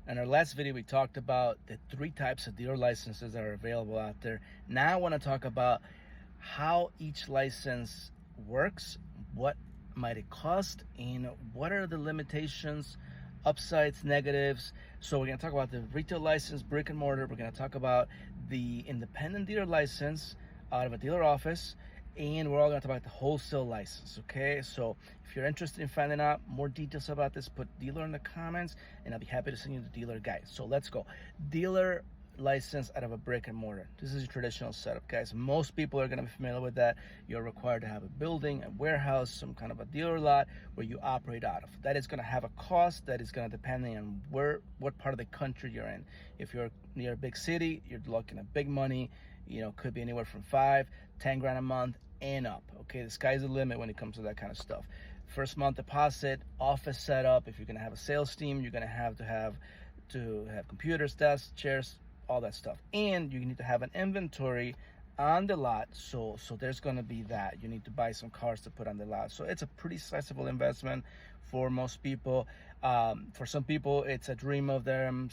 In our last video, we talked about the three types of dealer licenses that are available out there. Now I want to talk about how each license works, what might it cost, and what are the limitations, upsides, negatives. So we're going to talk about the retail license, brick and mortar. We're going to talk about the independent dealer license out of a dealer office, and we're all going to talk about the wholesale license. Okay, so if you're interested in finding out more details about this, put dealer in the comments and I'll be happy to send you the dealer guide. So let's go. Dealer license out of a brick and mortar. This is your traditional setup, guys. Most people are going to be familiar with that. You're required to have a building, a warehouse, some kind of a dealer lot where you operate out of. That is going to have a cost that is going to depend on what part of the country you're in. If you're near a big city, you're looking at big money. You know, could be anywhere from 5-10 grand a month and up. Okay, the sky's the limit when it comes to that kind of stuff. First month deposit, office setup. If you're going to have a sales team, you're going to have computers, desks, chairs, all that stuff. And you need to have an inventory on the lot. So there's going to be that. You need to buy some cars to put on the lot. So it's a pretty sizable investment for most people. For some people, it's a dream of them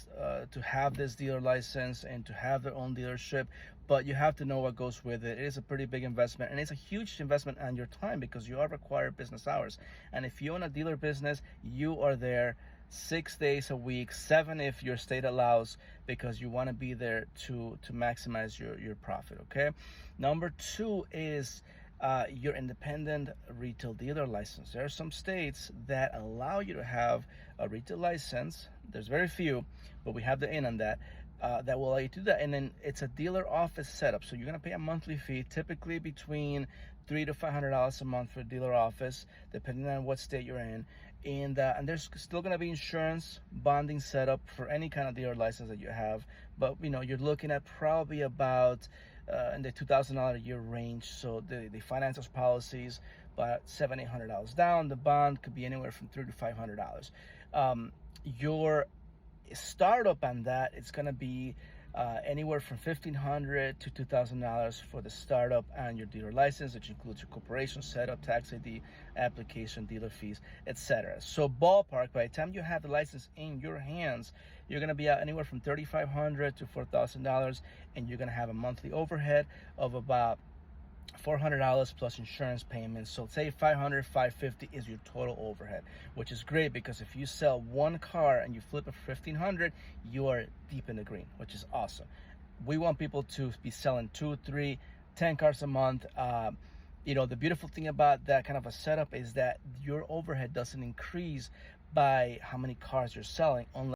to have this dealer license and to have their own dealership. But you have to know what goes with it. It is a pretty big investment, and it's a huge investment on your time because you are required business hours. And if you own a dealer business, you are there 6 days a week, 7 if your state allows, because you want to be there to maximize your profit. Okay, number 2 is your independent retail dealer license. There are some states that allow you to have a retail license. There's very few, but we have the in on that. That will allow you to do that. And then it's a dealer office setup. So you're going to pay a monthly fee, typically between $300 to $500 a month for a dealer office, depending on what state you're in. And there's still going to be insurance, bonding setup for any kind of dealer license that you have. But, you know, you're looking at probably about in the $2,000 a year range. So they finance those policies about $700-800 down. The bond could be anywhere from $300 to $500. Your startup on that, it's going to be anywhere from $1,500 to $2,000 for the startup and your dealer license, which includes your corporation setup, tax ID, application, dealer fees, etc. So ballpark, by the time you have the license in your hands, you're going to be out anywhere from $3,500 to $4,000, and you're going to have a monthly overhead of about $400 plus insurance payments. So say $500-550 is your total overhead, which is great because if you sell one car and you flip it for $1,500, you are deep in the green, which is awesome. We want people to be selling 2, 3, 10 cars a month. You know, the beautiful thing about that kind of a setup is that your overhead doesn't increase by how many cars you're selling, unless